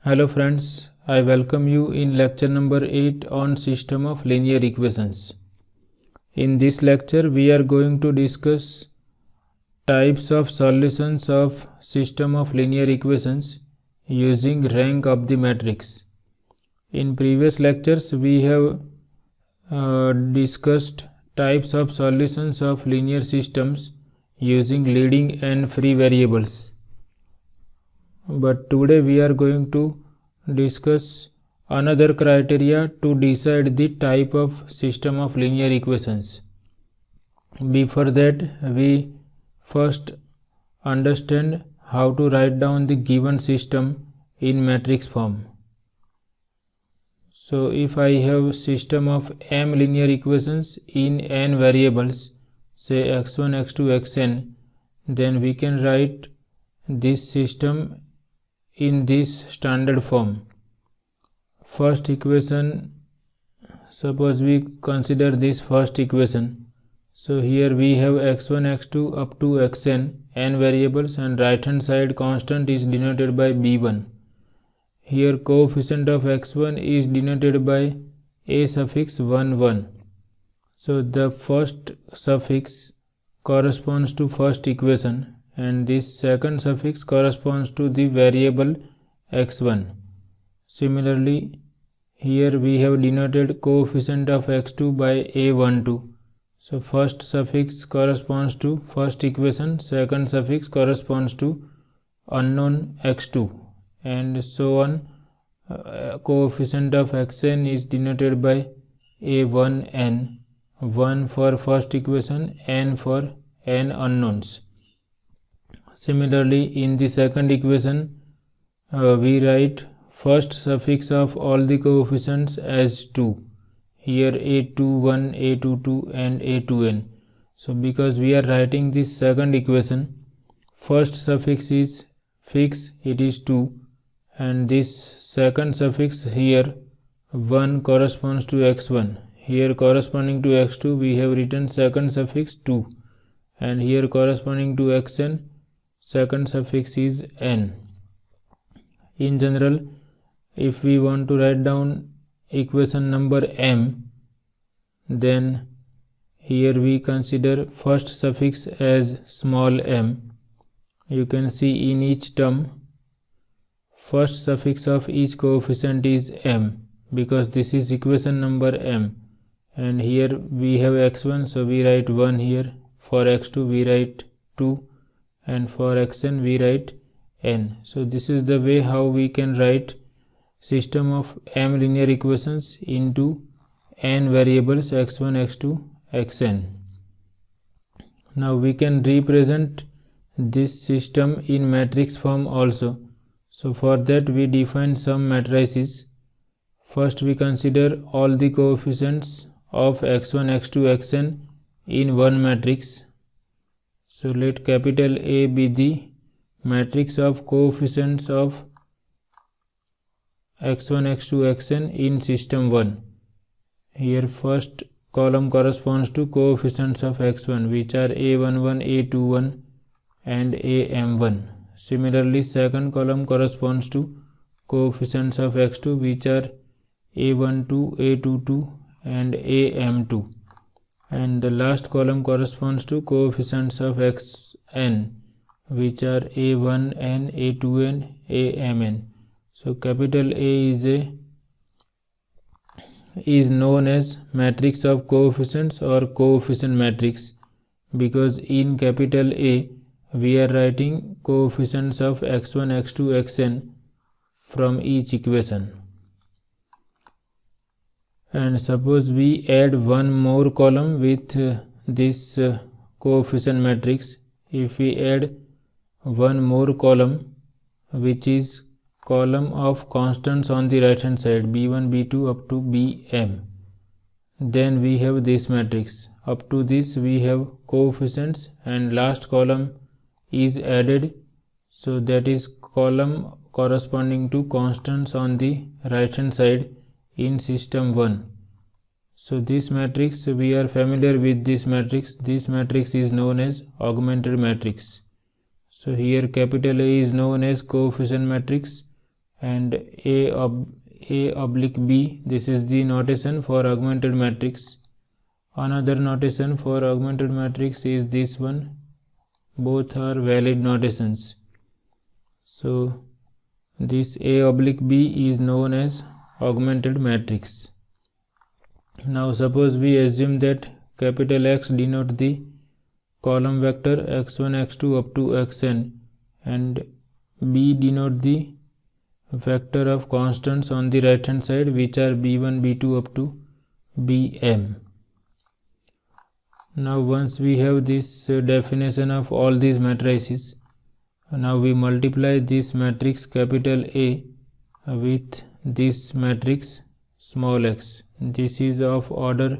Hello friends, I welcome you in lecture number 8 on system of linear equations. In this lecture we are going to discuss types of solutions of system of linear equations using rank of the matrix. In previous lectures we have discussed types of solutions of linear systems using leading and free variables. But today we are going to discuss another criteria to decide the type of system of linear equations. Before that, we first understand how to write down the given system in matrix form. So if I have system of m linear equations in n variables, say x1, x2, xn, then we can write this system in this standard form. First equation, suppose we consider this first equation. So here we have x1, x2 up to xn, n variables, and right hand side constant is denoted by b1. Here coefficient of x1 is denoted by a suffix 1 1. So the first suffix corresponds to first equation and this second suffix corresponds to the variable x1. Similarly, here we have denoted coefficient of x2 by a12. So first suffix corresponds to first equation, second suffix corresponds to unknown x2, and so on. Coefficient of xn is denoted by a1n, 1 for first equation, n for n unknowns. Similarly, in the second equation, we write first suffix of all the coefficients as 2. Here a21, a22 and a2n. So because we are writing this second equation, first suffix is fixed, it is 2, and this second suffix here 1 corresponds to x1. Here corresponding to x2 we have written second suffix 2, and here corresponding to xn second suffix is n. In general, if we want to write down equation number m, then here we consider first suffix as small m. You can see in each term first suffix of each coefficient is m, because this is equation number m, and here we have x1, so we write 1 here. For x2 we write 2, and for xn we write n. So this is the way how we can write system of m linear equations into n variables x1, x2, xn. Now we can represent this system in matrix form also. So for that we define some matrices. First we consider all the coefficients of x1, x2, xn in one matrix. So let capital A be the matrix of coefficients of x1, x2, xn in system 1. Here first column corresponds to coefficients of x1, which are a11, a21 and am1. Similarly, second column corresponds to coefficients of x2, which are a12, a22 and am2. And the last column corresponds to coefficients of xn, which are a1n, a2n, amn. So capital A is known as matrix of coefficients or coefficient matrix, because in capital A we are writing coefficients of x1, x2, xn from each equation. And suppose we add one more column with this coefficient matrix. If we add one more column, which is column of constants on the right hand side, b1, b2 up to bm, then we have this matrix. Up to this we have coefficients, and last column is added, so that is column corresponding to constants on the right hand side in system 1. So this matrix, we are familiar with this matrix. This matrix is known as augmented matrix. So here capital A is known as coefficient matrix and A oblique B. This is the notation for augmented matrix. Another notation for augmented matrix is this one. Both are valid notations. So this A oblique B is known as augmented matrix. Now suppose we assume that capital X denote the column vector x1 x2 up to xn and B denote the vector of constants on the right hand side, which are b1 b2 up to bm. Now once we have this definition of all these matrices, now we multiply this matrix capital A with this matrix small x. This is of order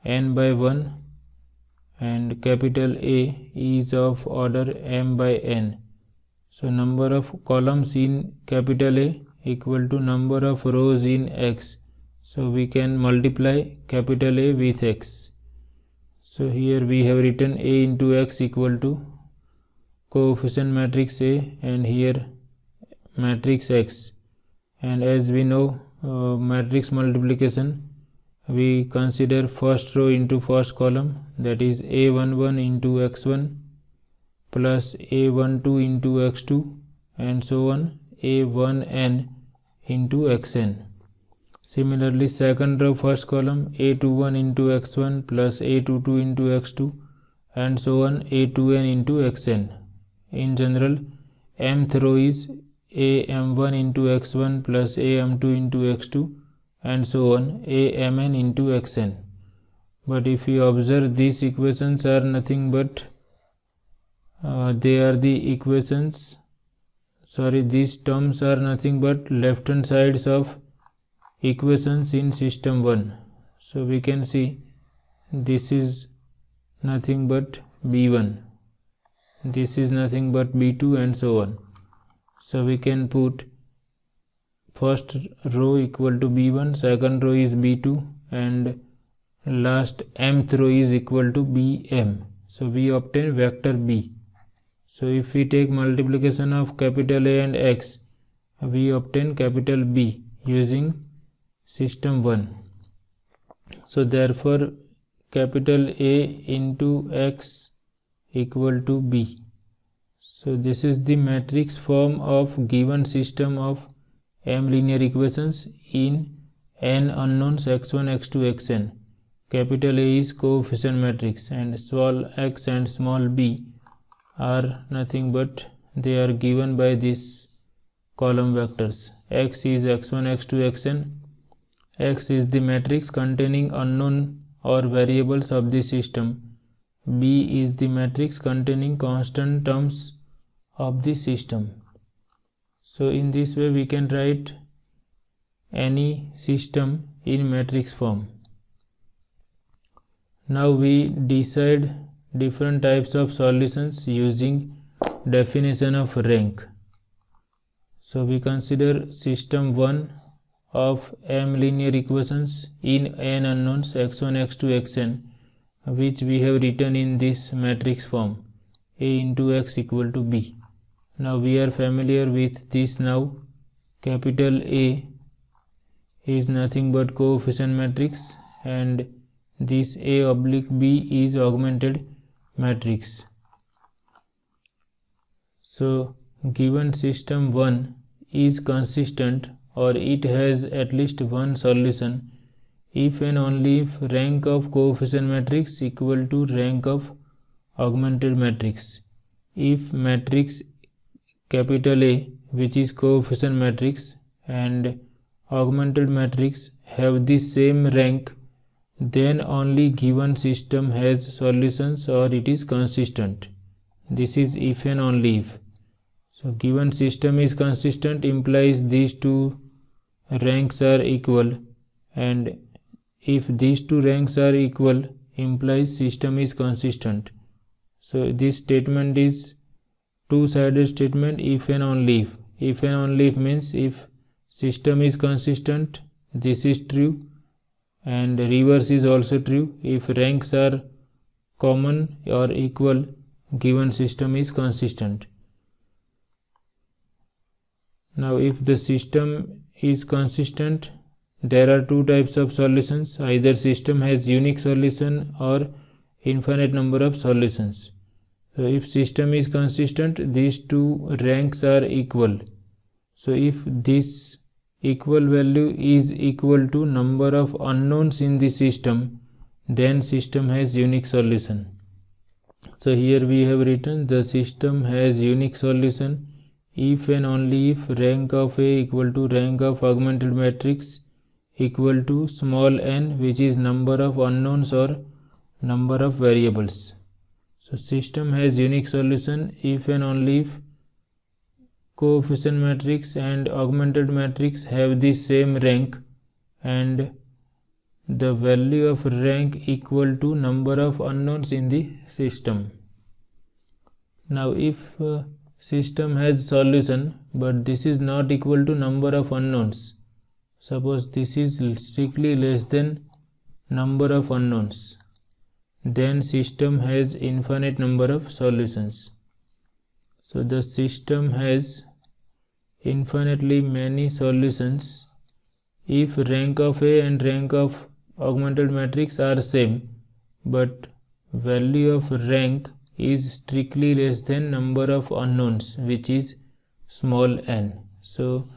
n by 1 and capital A is of order m by n. So number of columns in capital A equal to number of rows in X. So we can multiply capital A with X. So here we have written A into X equal to coefficient matrix A and here matrix X. And as we know matrix multiplication, we consider first row into first column, that is A11 into X1 plus A12 into X2 and so on A1n into Xn. Similarly, second row first column A21 into X1 plus A22 into X2 and so on A2n into Xn. In general, mth row is AM1 into X1 plus AM2 into X2 and so on AMN into Xn. But if you observe, these equations are nothing but they are the equations, these terms are nothing but left hand sides of equations in system 1. So we can see this is nothing but b1, this is nothing but b2 and so on. So we can put first row equal to b1, second row is b2 and last mth row is equal to bm. So we obtain vector b. So if we take multiplication of capital A and X, we obtain capital B using system 1. So therefore capital A into X equal to B. So this is the matrix form of given system of m linear equations in n unknowns x1, x2, xn. Capital A is coefficient matrix and small x and small b are nothing but they are given by these column vectors. X is x1, x2, xn. X is the matrix containing unknown or variables of the system. B is the matrix containing constant terms of the system. So in this way we can write any system in matrix form. Now we decide different types of solutions using definition of rank. So we consider system 1 of m linear equations in n unknowns x1, x2, xn, which we have written in this matrix form A into X equal to B. Now we are familiar with this now. Capital A is nothing but coefficient matrix and this A oblique B is augmented matrix. So given system 1 is consistent or it has at least one solution if and only if rank of coefficient matrix equal to rank of augmented matrix. If matrix capital A, which is coefficient matrix, and augmented matrix have the same rank, then only given system has solutions or it is consistent. This is if and only if. So given system is consistent implies these two ranks are equal, and if these two ranks are equal implies system is consistent. So this statement is two-sided statement if and only if. If and only if means if system is consistent, this is true, and reverse is also true. If ranks are common or equal, given system is consistent. Now if the system is consistent, there are two types of solutions. Either system has unique solution or infinite number of solutions. So if system is consistent, these two ranks are equal. So if this equal value is equal to number of unknowns in the system, then system has unique solution. So here we have written the system has unique solution if and only if rank of A equal to rank of augmented matrix equal to small n, which is number of unknowns or number of variables. So system has unique solution if and only if coefficient matrix and augmented matrix have the same rank and the value of rank equal to number of unknowns in the system. Now if system has solution but this is not equal to number of unknowns, suppose this is strictly less than number of unknowns, then system has infinite number of solutions. So the system has infinitely many solutions if rank of A and rank of augmented matrix are same, but value of rank is strictly less than number of unknowns, which is small n. So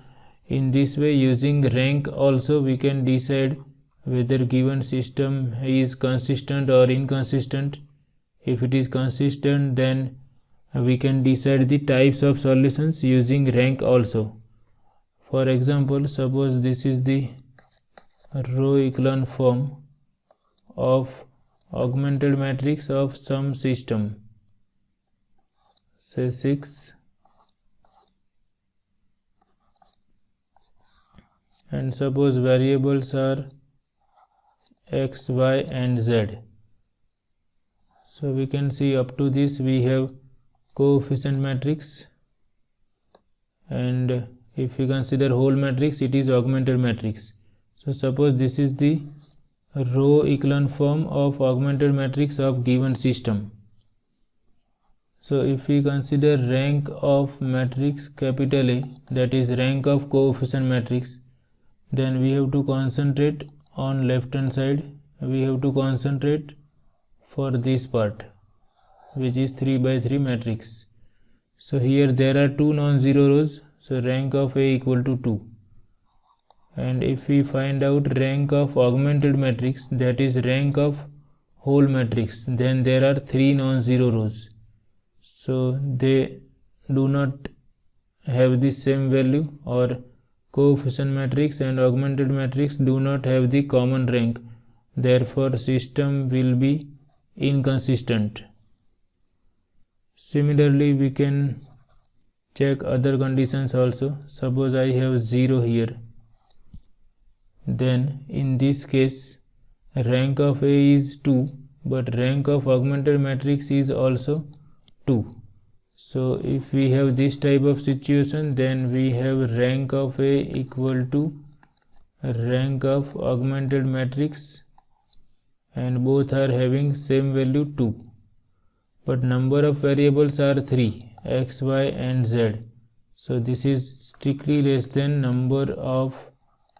in this way, using rank also we can decide whether given system is consistent or inconsistent. If it is consistent, then we can decide the types of solutions using rank also. For example, suppose this is the row echelon form of augmented matrix of some system, say 6, and suppose variables are x, y and z. So we can see up to this we have coefficient matrix, and if we consider whole matrix, it is augmented matrix. So suppose this is the row echelon form of augmented matrix of given system. So if we consider rank of matrix capital A, that is rank of coefficient matrix, then we have to concentrate on left hand side. We have to concentrate for this part, which is 3 by 3 matrix. So here there are two non-zero rows, so rank of A equal to 2. And if we find out rank of augmented matrix, that is rank of whole matrix, then there are 3 non-zero rows. So they do not have the same value, or coefficient matrix and augmented matrix do not have the common rank. Therefore system will be inconsistent. Similarly, we can check other conditions also. Suppose I have 0 here, then in this case rank of A is 2, but rank of augmented matrix is also 2. So if we have this type of situation, then we have rank of A equal to rank of augmented matrix, and both are having same value 2, but number of variables are 3, x, y and z. So this is strictly less than number of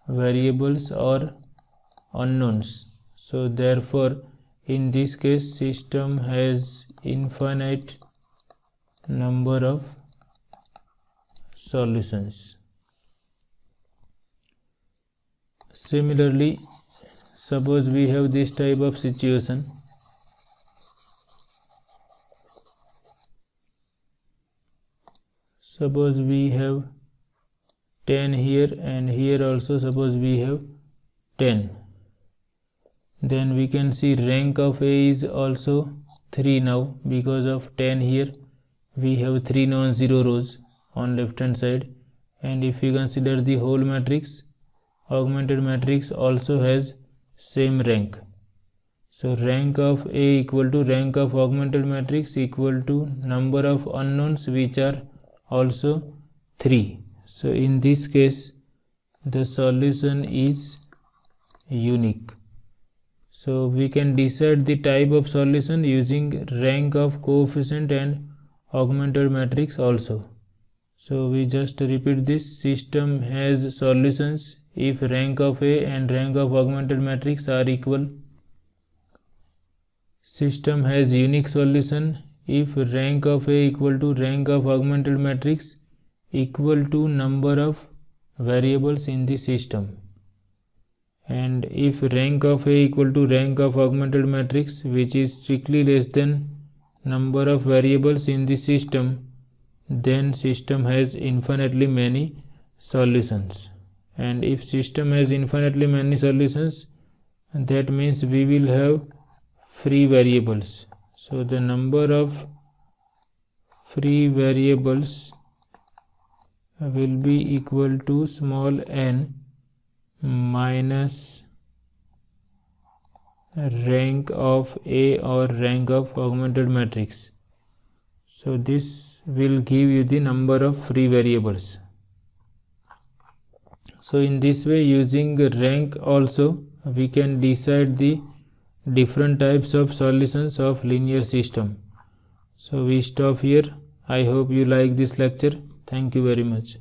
variables or unknowns. So therefore in this case system has infinite number of solutions. Similarly, suppose we have this type of situation. Suppose we have 10 here, and here also suppose we have 10. Then we can see rank of A is also 3 now, because of 10 here we have 3 non-zero rows on left hand side. And if we consider the whole matrix, augmented matrix also has same rank. So rank of A equal to rank of augmented matrix equal to number of unknowns, which are also 3. So in this case the solution is unique. So we can decide the type of solution using rank of coefficient and augmented matrix also. So we just repeat this. System has solutions if rank of A and rank of augmented matrix are equal. System has unique solution if rank of A equal to rank of augmented matrix equal to number of variables in the system. And if rank of A equal to rank of augmented matrix, which is strictly less than number of variables in the system, then system has infinitely many solutions. And if system has infinitely many solutions, that means we will have free variables. So the number of free variables will be equal to small n minus rank of A or rank of augmented matrix. So this will give you the number of free variables. So in this way, using rank also we can decide the different types of solutions of linear system. So we stop here. I hope you like this lecture. Thank you very much.